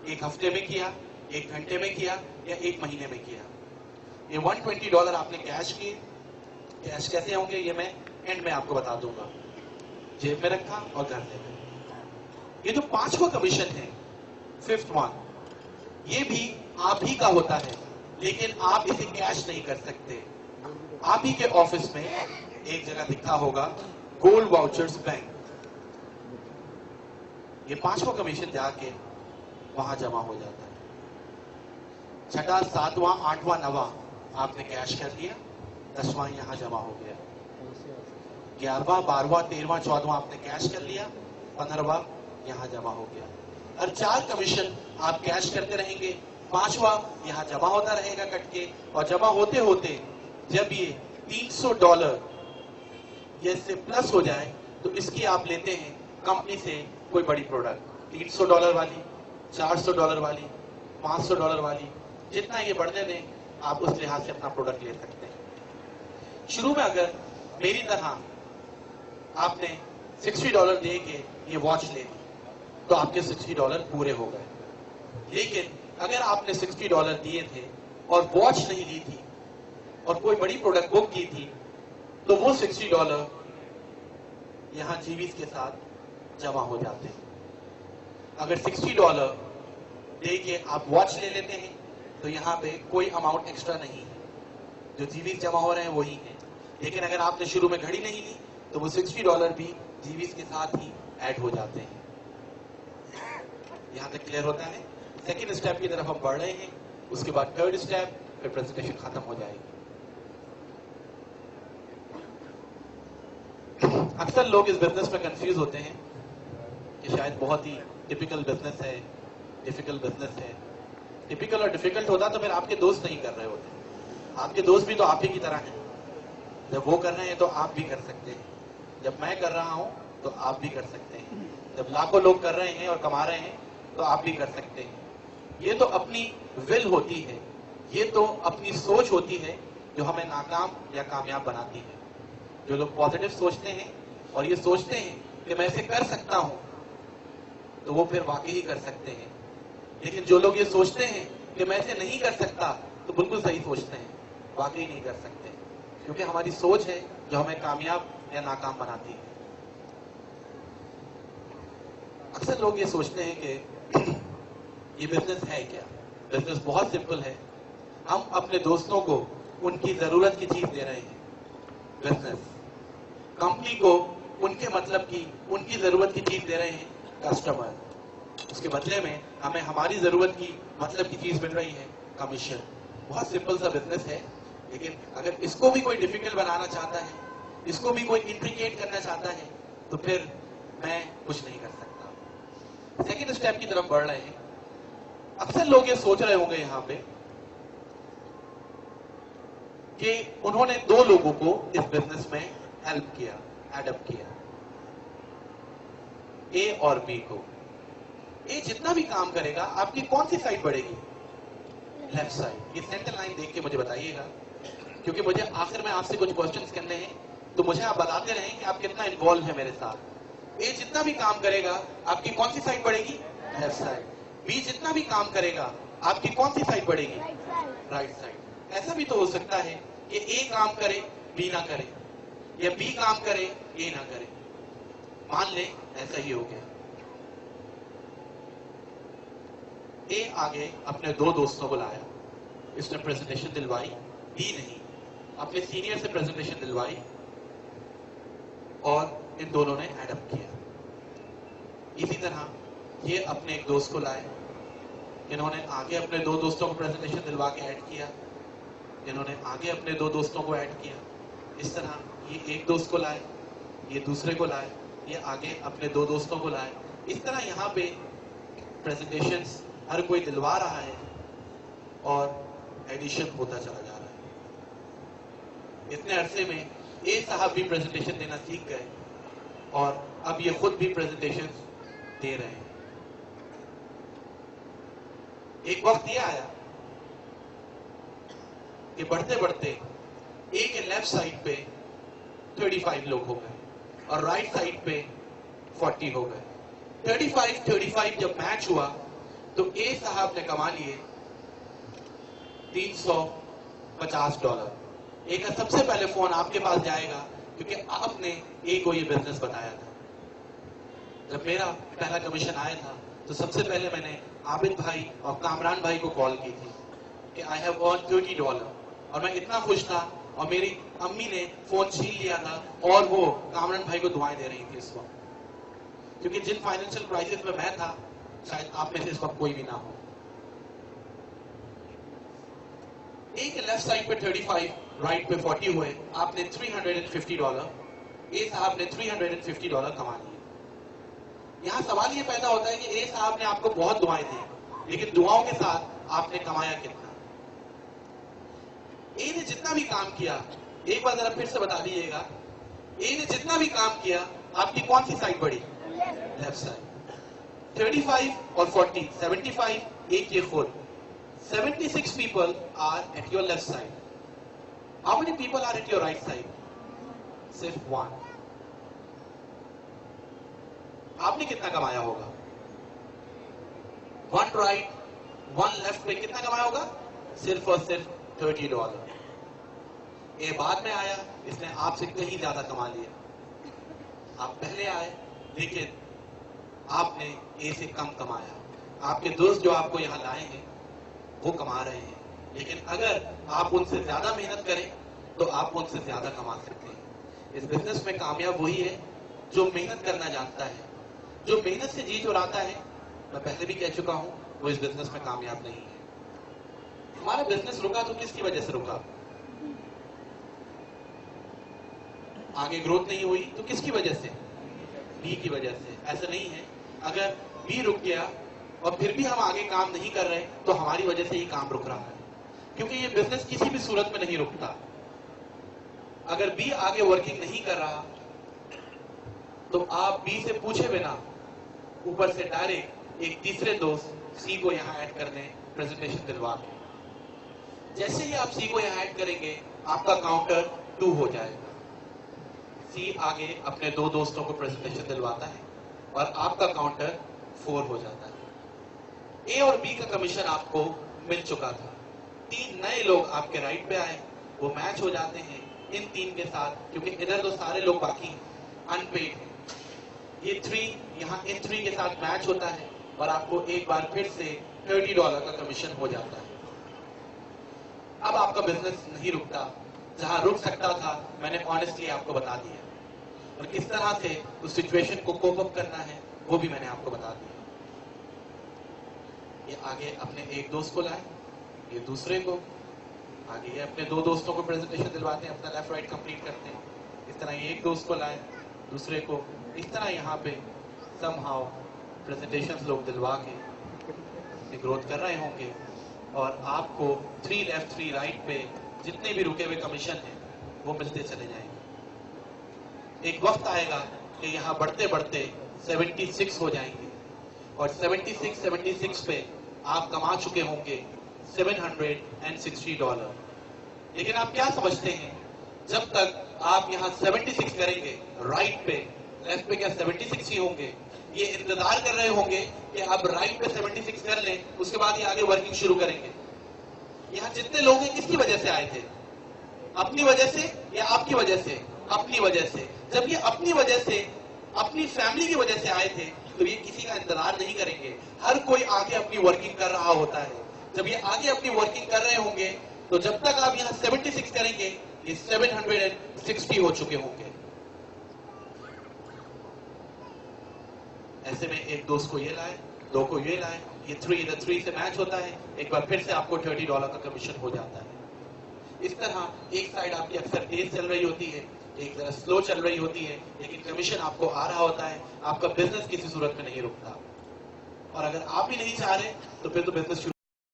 एक हफ्ते में किया, एक घंटे में किया या एक महीने में किया। ये $120 आपने कैश किए। कैश कैसे होंगे ये मैं एंड में आपको बता दूंगा। जेब में रखा और घर ले गए। ये जो 5वां कमीशन है, 5th वन, ये भी आप ही का होता है, लेकिन आप इसे कैश नहीं कर सकते। आप ही के ऑफिस में एक जगह दिखा होगा गोल्ड वाउचर्स बैंक। ये 5वां कमीशन जाके वहां जमा हो जाता है। 6वां, 7वां, 8वां, 9वां आपने कैश कर लिया, 10वां यहां जमा हो गया। 11वां, 12वां, 13वां, 14वां आपने कैश कर लिया, 15वां यहां जमा हो गया। और 4 कमीशन आप कैश करते रहेंगे, 5वां यहां जमा होता रहेगा कट के। और जमा होते होते जब ये $300 ये से प्लस हो जाए तो इसकी आप लेते हैं कंपनी से कोई बड़ी प्रोडक्ट, $300 वाली, $400 वाली, $500 वाली, जितना ये बढ़ने दें आप उस लिहाज से अपना प्रोडक्ट ले सकते हैं। शुरू में अगर मेरी तरह आपने $60 दे के ये वॉच ले ली तो आपके $60 पूरे हो गए। लेकिन अगर आपने $60 दिए थे और वॉच नहीं ली थी और कोई बड़ी प्रोडक्ट बुक की थी तो वो $60 यहां जीवीज के साथ जमा हो जाते हैं। अगर $60 दे के आप वॉच ले लेते हैं तो यहां पे कोई अमाउंट एक्स्ट्रा नहीं है, जो जीवीज जमा हो रहे हैं वही है। लेकिन अगर आपने शुरू में घड़ी नहीं ली तो वो $60 भी जीवीज के साथ ही ऐड हो जाते हैं। यहां तक क्लियर होता है? सेकेंड स्टेप की तरफ हम बढ़ रहे हैं, उसके बाद थर्ड स्टेप, फिर प्रेजेंटेशन खत्म हो जाएगी। अक्सर लोग इस बिजनेस में कंफ्यूज होते हैं कि शायद बहुत ही टिपिकल बिजनेस है, डिफिकल्ट बिजनेस है। टिपिकल और डिफिकल्ट होता तो फिर आपके दोस्त नहीं कर रहे होते। आपके दोस्त भी तो आप ही की तरह हैं। जब वो कर रहे हैं तो आप भी कर सकते हैं, जब मैं कर रहा हूं तो आप भी कर सकते हैं, जब लाखों लोग कर रहे हैं और कमा रहे हैं तो आप भी कर सकते हैं। ये तो अपनी विल होती है, ये तो अपनी सोच होती है जो हमें नाकाम या कामयाब बनाती है। जो लोग पॉजिटिव सोचते हैं और ये सोचते हैं कि मैं इसे कर सकता हूं तो वो फिर वाकई ही कर सकते हैं। लेकिन जो लोग ये सोचते हैं कि मैं इसे नहीं कर सकता तो बिल्कुल सही सोचते हैं, वाकई नहीं कर सकते, क्योंकि हमारी सोच है जो हमें कामयाब या नाकाम बनाती है। अक्सर लोग ये सोचते हैं कि ये बिजनेस है क्या? बिजनेस बहुत सिंपल है। हम अपने दोस्तों को उनकी जरूरत की चीज दे रहे हैं। बिजनेस कंपनी को उनके मतलब की, उनकी जरूरत की चीज दे रहे हैं कस्टमर। उसके बदले में हमें हमारी जरूरत की, मतलब की चीज मिल रही है कमीशन। बहुत सिंपल सा बिजनेस है। लेकिन अगर इसको भी कोई डिफिकल्ट बनाना चाहता है, इसको भी कोई इंट्रिकेट करना चाहता है तो फिर मैं कुछ नहीं कर सकता। सेकेंड स्टेप की तरफ बढ़ रहे हैं। अक्सर लोग ये सोच रहे होंगे यहां पे कि उन्होंने 2 लोगों को इस बिजनेस में हेल्प किया, एडप्ट किया, ए और बी को। ए जितना भी काम करेगा आपकी कौन सी साइड बढ़ेगी? Left side. ये सेंटर लाइन देख के मुझे बताइएगा, क्योंकि मुझे आखिर में आपसे कुछ क्वेश्चंस करने हैं, तो मुझे आप बताते रहें कि आप कितना इन्वॉल्व है मेरे साथ। ए जितना भी काम करेगा आपकी कौन सी साइड बढ़ेगी? Left side. बी जितना भी काम करेगा आपकी कौन सी साइड बढ़ेगी? Right side. ऐसा भी तो हो सकता है कि ए काम करे बी ना करे, या बी काम करे ए ना करे। मान ले ऐसा ही हो गया। ए आगे अपने 2 दोस्तों को लाया, इसने प्रेजेंटेशन दिलवाई, बी नहीं, अपने सीनियर से प्रेजेंटेशन दिलवाई और इन दोनों ने एडप्ट किया। इसी तरह ये अपने एक दोस्त को लाए, इन्होंने आगे अपने 2 दोस्तों को प्रेजेंटेशन दिलवा के ऐड किया, इन्होंने आगे अपने 2 दोस्तों को ऐड किया। इस तरह ये एक दोस्त को लाए, ये दूसरे को लाए, ये आगे अपने 2 दोस्तों को लाए। इस तरह यहाँ पे प्रेजेंटेशंस हर कोई दिलवा रहा है और एडिशन होता चला जा रहा है। इतने अरसे में ए साहब भी प्रेजेंटेशन देना सीख गए और अब ये खुद भी प्रेजेंटेशन दे रहे हैं। एक वक्त ये आया कि बढ़ते बढ़ते ए के लेफ्ट साइड पे 35 लोग हो गए और राइट साइड पे 40 हो गए। 35 जब मैच हुआ तो ए साहब ने कमा लिए $350। ए का सबसे पहले फोन आपके पास जाएगा क्योंकि आपने ए को ये बिजनेस बताया था। जब मेरा पहला कमीशन आया था तो सबसे पहले मैंने आबिद भाई और कामरान भाई को कॉल की थी कि आई हैव अर्न $30, और मैं इतना खुश था, और मेरी अम्मी ने फोन छीन लिया था और वो कामरान भाई को दुआएं दे रही थी इस वक्त, क्योंकि जिन फाइनेंशियल क्राइसिस में मैं था शायद आप में से इस वक्त कोई भी ना हो। एक लेफ्ट साइड पे 35, राइट पे 40 हुए, आपने $350, ए साहब ने $350 कमा लिए। यहां सवाल ये पैदा होता है कि ए साहब ने आपको बहुत दुआएं दी, लेकिन दुआओं के साथ आपने कमाया कितना? ए ने जितना भी काम किया, एक बार जरा फिर से बता दीजिएगा, ए ने जितना भी काम किया, आपकी कौन सी साइड बढ़ी? Left side. 35 और 40, 75, एक ये खुद, 76 people are at your left side. How many people are at your right side? सिर्फ 1. आपने कितना कमाया होगा? 1 right, 1 left पे कितना कमाया होगा? सिर्फ और सिर्फ $30। ये बाद में आया, इसने आपसे कहीं ज्यादा कमा लिया। आप पहले आए, लेकिन आपने ए से कम कमाया। आपके दोस्त जो आपको यहां लाए हैं वो कमा रहे हैं, लेकिन अगर आप उनसे ज्यादा मेहनत करें तो आप उनसे ज्यादा कमा सकते हैं। इस बिजनेस में कामयाब वही है जो मेहनत करना जानता है, जो मेहनत से जी चुराता है। मैं पहले भी कह चुका हूं, वो इस बिजनेस में कामयाब नहीं है। हमारा बिजनेस रुका तो किसकी वजह से रुका? आगे ग्रोथ नहीं हुई तो किसकी वजह से? बी की वजह से। ऐसा नहीं है, अगर बी रुक गया और फिर भी हम आगे काम नहीं कर रहे तो हमारी वजह से ही काम रुक रहा है, क्योंकि ये बिजनेस किसी भी सूरत में नहीं रुकता। अगर बी आगे वर्किंग नहीं कर रहा तो आप बी से पूछे बिना ऊपर से डायरेक्ट एक तीसरे दोस्त सी को यहां ऐड कर दें, प्रेजेंटेशन दिलवा के। जैसे ही आप सी को यहां ऐड करेंगे, आपका काउंटर 2 हो जाएगा। सी आगे अपने 2 दोस्तों को प्रेजेंटेशन दिलवाता है और आपका काउंटर 4 हो जाता है। ए और बी का कमीशन आपको मिल चुका था। 3 नए लोग आपके राइट पे आए, वो मैच हो जाते हैं इन 3 के साथ, क्योंकि इधर तो सारे लोग बाकी अनपेड हैं। ये 3 यहाँ इन 3 के साथ मैच होता है और आपको एक बार फिर से $30 का कमीशन हो जाता है। अब आपका बिजनेस नहीं रुकता, जहां रुक सकता था मैंने ऑनेस्टली आपको बता दिया, और किस तरह से उस सिचुएशन को कोप अप करना है वो भी मैंने आपको बता दिया। ये आगे अपने एक दोस्त को लाए, ये दूसरे को, आगे ये अपने 2 दोस्तों को प्रेजेंटेशन दिलवाते हैं, अपना लेफ्ट राइट कंप्लीट करते हैं। इस तरह ये एक दोस्त को लाए, दूसरे को, इस तरह यहाँ पे समहाउ प्रेजेंटेशंस लोग दिलवा के ग्रोथ कर रहे होंगे, और आपको 3 लेफ्ट 3 राइट पे जितने भी रुके हुए कमीशन हैं वो मिलते चले जाएंगे। एक वक्त आएगा कि यहाँ बढ़ते बढ़ते 76 हो जाएंगे, और 76 पे आप कमा चुके होंगे $760। लेकिन आप क्या समझते हैं, जब तक आप यहाँ 76 करेंगे राइट पे, लेफ्ट पे क्या 76 ही होंगे? ये इंतजार कर रहे होंगे कि अब राइट पे 76 कर लें, उसके बाद ये आगे वर्किंग शुरू करेंगे। यहाँ जितने लोग हैं किसकी वजह से आए थे? अपनी वजह से या आपकी वजह से? अपनी वजह से। जब ये अपनी वजह से, अपनी फैमिली की वजह से आए थे, तो ये किसी का इंतजार नहीं करेंगे। हर कोई आगे अपनी वर्किंग कर रहा होता है। जब ये आगे अपनी वर्किंग कर रहे होंगे तो जब तक आप यहाँ 76 करेंगे, ये 760 हो चुके होंगे। ऐसे में एक दोस्त को ये लाए, 2 को ये लाए, ये 3 से मैच होता है, एक बार फिर से आपको $30 का कमीशन हो जाता है। इस तरह एक साइड आपकी अक्सर तेज चल रही होती है, एक तरह स्लो चल रही होती है, लेकिन कमीशन आपको आ रहा होता है। आपका बिजनेस किसी सूरत में नहीं रुकता, और अगर आप ही नहीं चाह रहे तो फिर तो बिजनेस